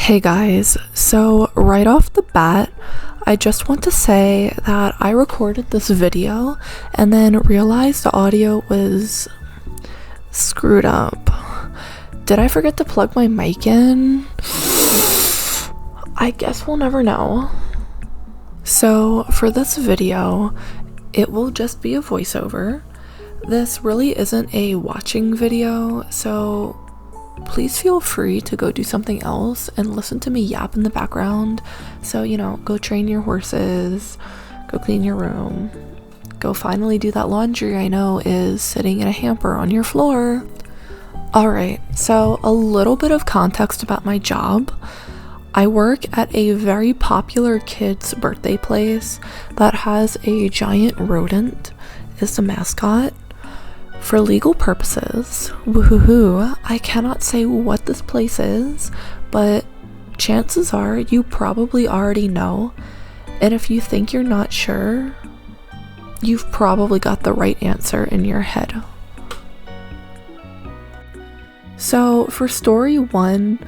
Hey guys, so right off the bat, I just want to say that I recorded this video and then realized the audio was screwed up. Did I forget to plug my mic in? I guess we'll never know. So for this video, it will just be a voiceover. This really isn't a watching video, so please feel free to go do something else and listen to me yap in the background. So, go train your horses, go clean your room, go finally do that laundry I know is sitting in a hamper on your floor. Alright, so a little bit of context about my job. I work at a very popular kids' birthday place that has a giant rodent as the mascot. For legal purposes, woohoo, I cannot say what this place is, but chances are you probably already know, and if you think you're not sure, you've probably got the right answer in your head. So for story one,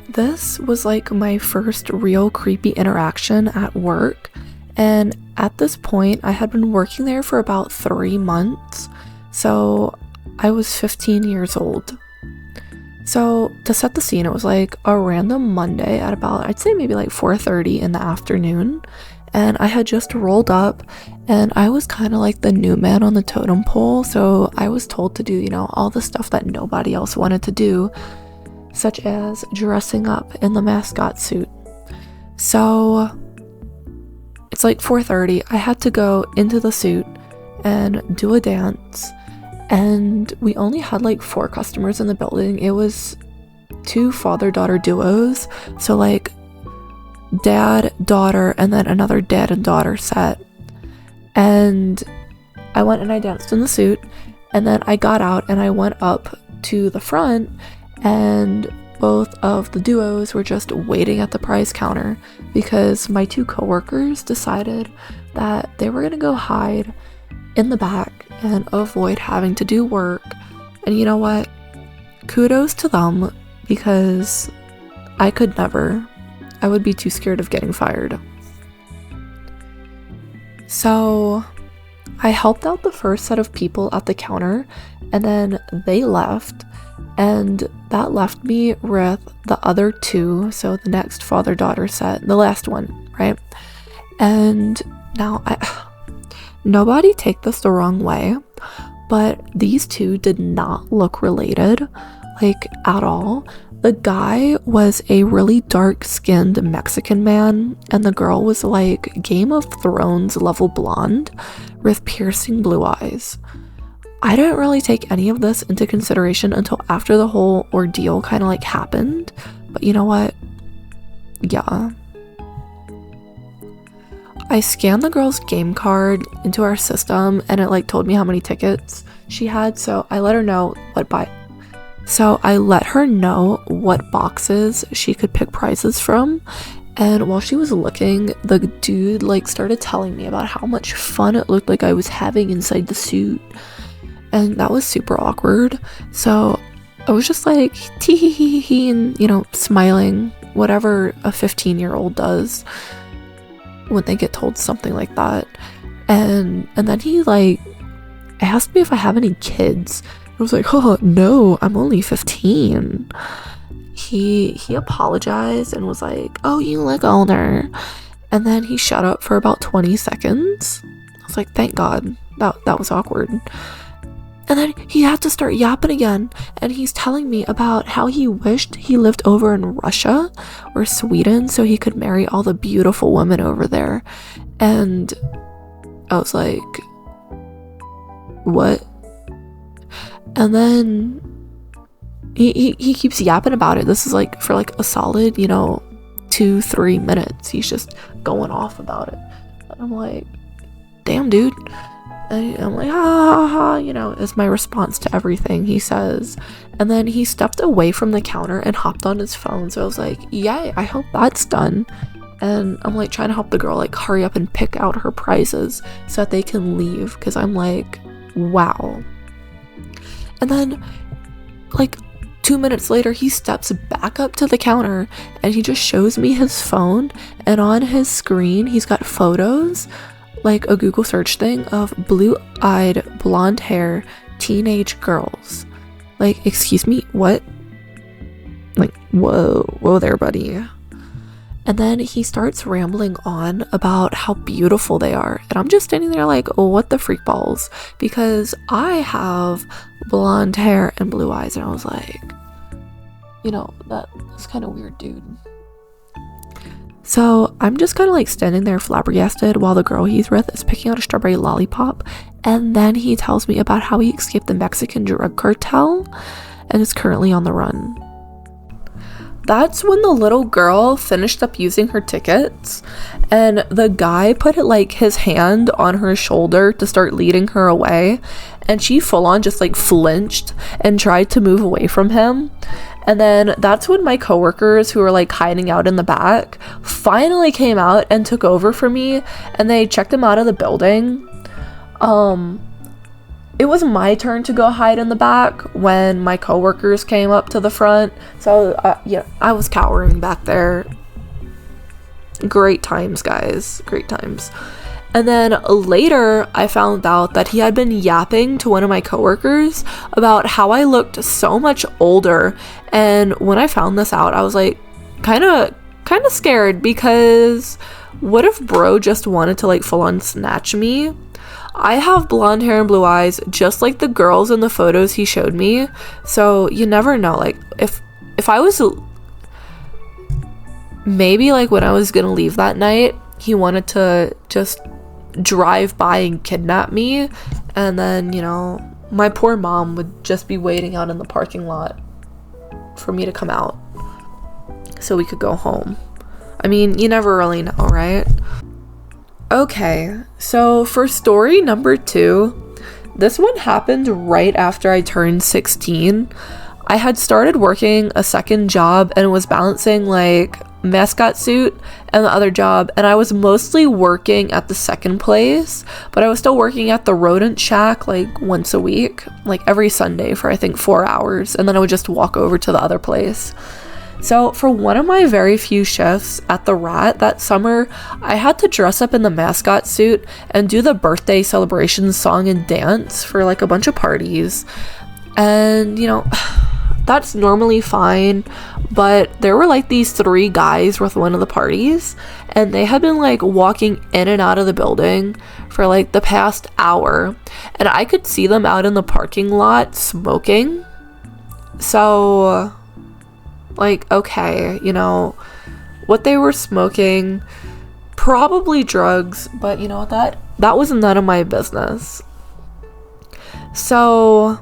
this was like my first real creepy interaction at work, and at this point I had been working there for about 3 months. So I was 15 years old. So to set the scene, it was like a random Monday at about, I'd say maybe like 4:30 in the afternoon. And I had just rolled up and I was kind of like the new man on the totem pole. So I was told to do, all the stuff that nobody else wanted to do, such as dressing up in the mascot suit. So it's like 4:30. I had to go into the suit and do a dance. And we only had like 4 customers in the building. It was 2 father-daughter duos, so like dad, daughter, and then another dad and daughter set. And I went and I danced in the suit, and then I got out and I went up to the front, and both of the duos were just waiting at the prize counter because my 2 coworkers decided that they were gonna go hide in the back and avoid having to do work. And you know what? Kudos to them, because I could never. I would be too scared of getting fired. So I helped out the first set of people at the counter, and then they left, and that left me with the other 2, so the next father-daughter set, the last one, right? And now nobody take this the wrong way, but these 2 did not look related, like at all. The guy was a really dark-skinned Mexican man, and the girl was like Game of Thrones level blonde with piercing blue eyes. I didn't really take any of this into consideration until after the whole ordeal kind of like happened, but you know what? Yeah. I scanned the girl's game card into our system and it like told me how many tickets she had, so I let her know what boxes she could pick prizes from. And while she was looking, the dude like started telling me about how much fun it looked like I was having inside the suit, and that was super awkward. So I was just like tee hee hee hee and smiling, whatever a 15-year-old does when they get told something like that. And then he like asked me if I have any kids. I was like, oh no, I'm only 15. He apologized and was like, oh, you look older. And then he shut up for about 20 seconds. I was like, thank God. That was awkward. And then he had to start yapping again, and he's telling me about how he wished he lived over in Russia or Sweden so he could marry all the beautiful women over there. And I was like, what? And then he keeps yapping about it. This is like for like a solid 2-3 minutes. He's just going off about it, and I'm like, damn, dude. I'm like, ha ha ha, is my response to everything he says. And then he stepped away from the counter and hopped on his phone. So I was like, yay, I hope that's done. And I'm like trying to help the girl like hurry up and pick out her prizes so that they can leave, because I'm like, wow. And then like 2 minutes later, he steps back up to the counter and he just shows me his phone, and on his screen he's got photos, like a Google search thing, of blue-eyed, blonde hair teenage girls. Like, excuse me, what? Like, whoa there, buddy. And then he starts rambling on about how beautiful they are, and I'm just standing there like, oh, what the freak balls, because I have blonde hair and blue eyes. And I was like, you know, that's kind of weird, dude. So I'm just kind of like standing there flabbergasted while the girl he's with is picking out a strawberry lollipop, and then he tells me about how he escaped the Mexican drug cartel and is currently on the run. That's when the little girl finished up using her tickets, and the guy put it like his hand on her shoulder to start leading her away, and she full on just like flinched and tried to move away from him. And then that's when my coworkers, who were like hiding out in the back, finally came out and took over for me, and they checked him out of the building. It was my turn to go hide in the back when my coworkers came up to the front. So yeah, I was cowering back there. Great times, guys. Great times. And then later, I found out that he had been yapping to one of my coworkers about how I looked so much older. And when I found this out, I was like, kind of scared, because what if bro just wanted to like full on snatch me? I have blonde hair and blue eyes, just like the girls in the photos he showed me. So you never know. Like, if I was, maybe like when I was gonna leave that night, he wanted to just drive by and kidnap me, and then, you know, my poor mom would just be waiting out in the parking lot for me to come out so we could go home. I mean, you never really know, right? Okay, so for story number 2, this one happened right after I turned 16. I had started working a second job and was balancing like mascot suit and the other job, and I was mostly working at the second place, but I was still working at the rodent shack like once a week, like every Sunday for I think 4 hours, and then I would just walk over to the other place. So for one of my very few shifts at the Rat that summer, I had to dress up in the mascot suit and do the birthday celebration song and dance for like a bunch of parties. And, you know, that's normally fine, but there were like these 3 guys with one of the parties, and they had been like walking in and out of the building for like the past hour, and I could see them out in the parking lot smoking. So like, okay, you know, what they were smoking, probably drugs, but you know, that was none of my business. So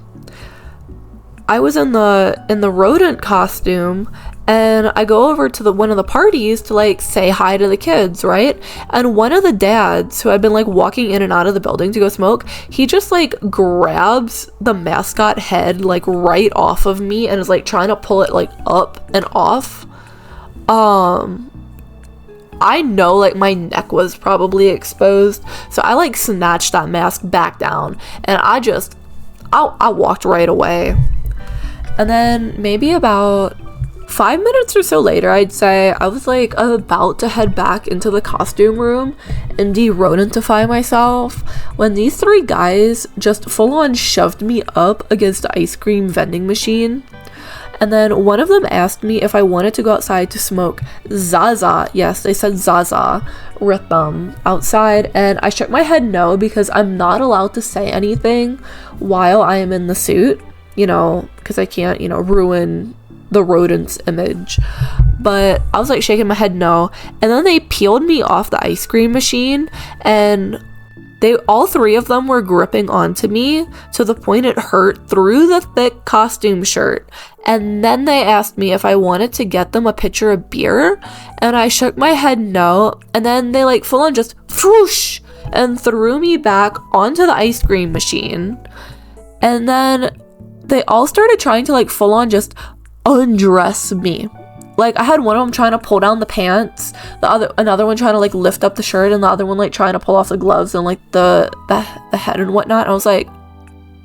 I was in the rodent costume, and I go over to one of the parties to like say hi to the kids, right? And one of the dads who had been like walking in and out of the building to go smoke, he just like grabs the mascot head like right off of me and is like trying to pull it like up and off. I know like my neck was probably exposed, so I like snatched that mask back down, and I walked right away. And then maybe about 5 minutes or so later, I'd say, I was like about to head back into the costume room and de-rodentify myself when these 3 guys just full on shoved me up against the ice cream vending machine. And then one of them asked me if I wanted to go outside to smoke Zaza. Yes, they said Zaza with them outside, and I shook my head no, because I'm not allowed to say anything while I am in the suit, you know, because I can't, you know, ruin the rodent's image. But I was like shaking my head no, and then they peeled me off the ice cream machine, and all 3 of them were gripping onto me to the point it hurt through the thick costume shirt. And then they asked me if I wanted to get them a pitcher of beer, and I shook my head no, and then they like full on just whoosh and threw me back onto the ice cream machine. And then they all started trying to like full on just undress me. Like, I had one of them trying to pull down the pants, another one trying to like lift up the shirt, and the other one like trying to pull off the gloves and like the head and whatnot. I was like,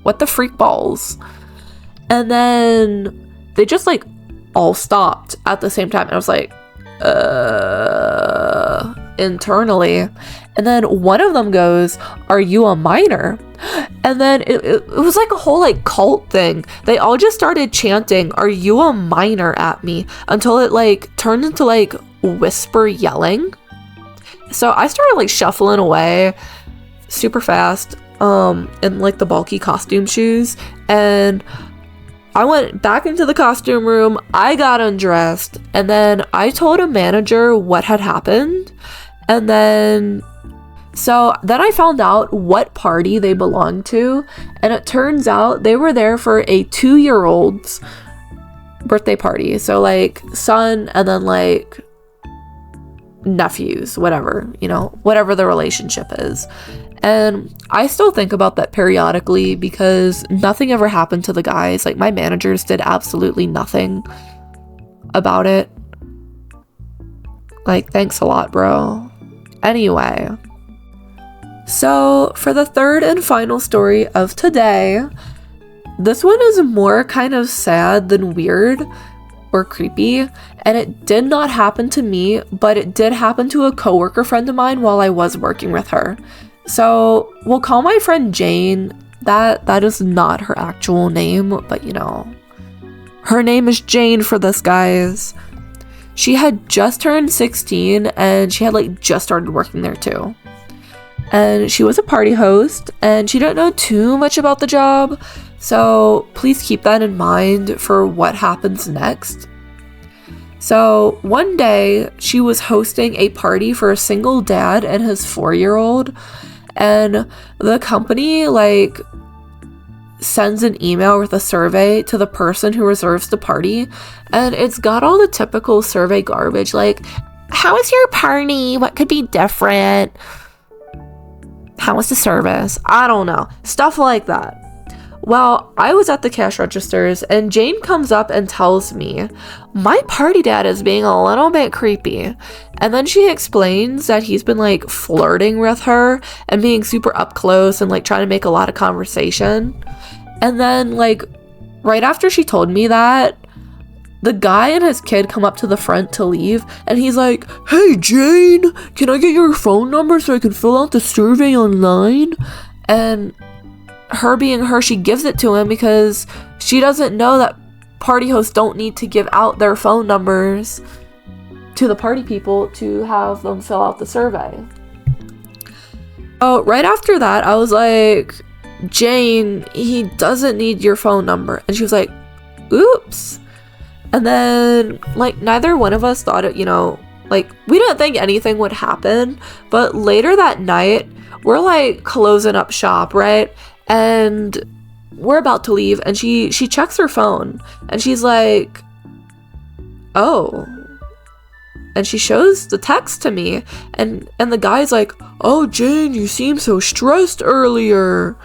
what the freak balls? And then they just like all stopped at the same time. And I was like, internally. And then one of them goes, "Are you a minor?" And then it was like a whole like cult thing. They all just started chanting, "Are you a minor?" at me, until it like turned into like whisper yelling. So I started like shuffling away super fast in like the bulky costume shoes, and I went back into the costume room. I got undressed, and then I told a manager what had happened. And then I found out what party they belonged to, and it turns out they were there for a 2-year-old's birthday party. So like son and then like nephews, whatever, you know, whatever the relationship is. And I still think about that periodically because nothing ever happened to the guys. Like my managers did absolutely nothing about it. Like, thanks a lot, bro. Anyway, so for the third and final story of today, this one is more kind of sad than weird or creepy, and it did not happen to me, but it did happen to a coworker friend of mine while I was working with her. So we'll call my friend Jane. That is not her actual name, but you know, her name is Jane for this, guys. She had just turned 16 and she had like just started working there too. And she was a party host and she didn't know too much about the job. So please keep that in mind for what happens next. So one day she was hosting a party for a single dad and his 4-year-old, and the company like sends an email with a survey to the person who reserves the party, and it's got all the typical survey garbage like, how was your party? What could be different? How was the service? I don't know. Stuff like that. Well, I was at the cash registers and Jane comes up and tells me, my party dad is being a little bit creepy. And then she explains that he's been like flirting with her and being super up close and like trying to make a lot of conversation. And then like right after she told me that, the guy and his kid come up to the front to leave, and he's like, "Hey Jane, can I get your phone number so I can fill out the survey online?" And her being her, she gives it to him because she doesn't know that party hosts don't need to give out their phone numbers to the party people to have them fill out the survey. Oh, right after that, I was like, "Jane, he doesn't need your phone number." And she was like, "Oops." And then, like, neither one of us thought it, you know, like, we didn't think anything would happen. But later that night, we're, like, closing up shop, right? And we're about to leave, and she checks her phone, and she's like, "Oh." And she shows the text to me, and the guy's like, "Oh, Jane, you seem so stressed earlier.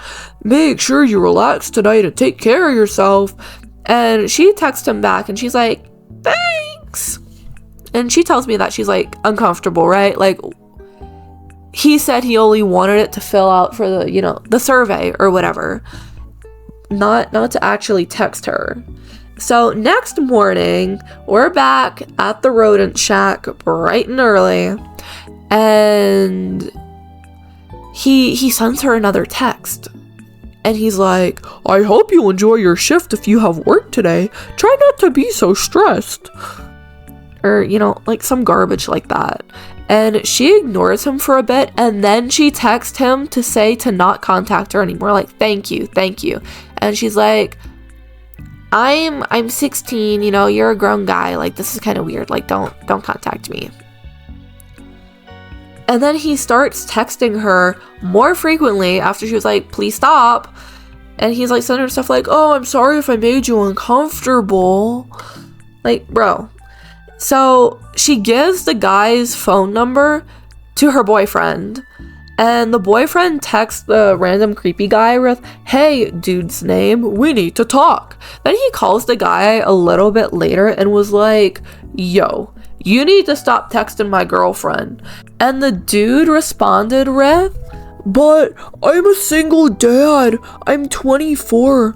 Make sure you relax tonight and take care of yourself." And she texts him back and she's like, "Thanks." And she tells me that she's like uncomfortable, right? Like, he said he only wanted it to fill out for the, you know, the survey or whatever, not to actually text her. So next morning, we're back at the rodent shack bright and early, and he sends her another text. And he's like, "I hope you enjoy your shift if you have work today. Try not to be so stressed." Or, you know, like some garbage like that. And she ignores him for a bit, and then she texts him to say to not contact her anymore. Like, thank you. And she's like, I'm 16, you know, you're a grown guy. Like, this is kind of weird. Like, don't contact me. And then he starts texting her more frequently after she was like, "Please stop." And he's like sending her stuff like, "Oh, I'm sorry if I made you uncomfortable." Like, bro. So she gives the guy's phone number to her boyfriend. And the boyfriend texts the random creepy guy with, "Hey, dude's name, we need to talk." Then he calls the guy a little bit later and was like, "Yo, you need to stop texting my girlfriend." And the dude responded with, "But I'm a single dad. I'm 24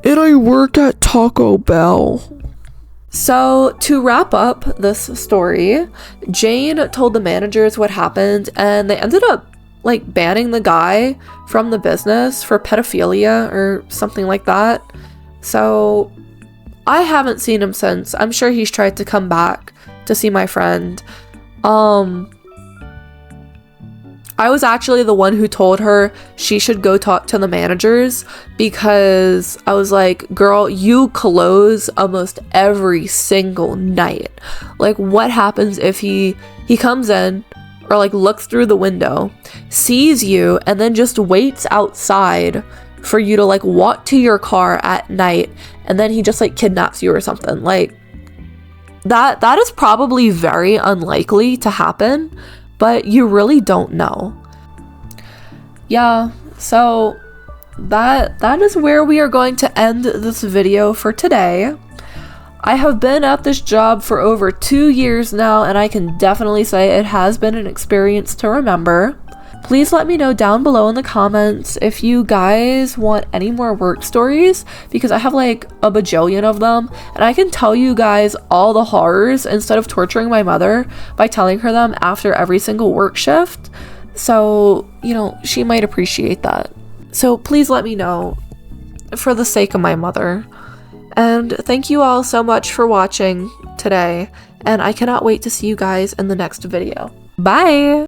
and I work at Taco Bell." So to wrap up this story, Jane told the managers what happened, and they ended up like banning the guy from the business for pedophilia or something like that. So I haven't seen him since. I'm sure he's tried to come back to see my friend. I was actually the one who told her she should go talk to the managers, because I was like, girl, you close almost every single night. Like, what happens if he comes in or like looks through the window, sees you, and then just waits outside for you to like walk to your car at night, and then he just like kidnaps you or something? Like, that is probably very unlikely to happen, but you really don't know. Yeah, so that is where we are going to end this video for today. I have been at this job for over 2 years now, and I can definitely say it has been an experience to remember. Please let me know down below in the comments if you guys want any more work stories, because I have like a bajillion of them, and I can tell you guys all the horrors instead of torturing my mother by telling her them after every single work shift. So, you know, she might appreciate that. So please let me know for the sake of my mother. And thank you all so much for watching today, and I cannot wait to see you guys in the next video. Bye!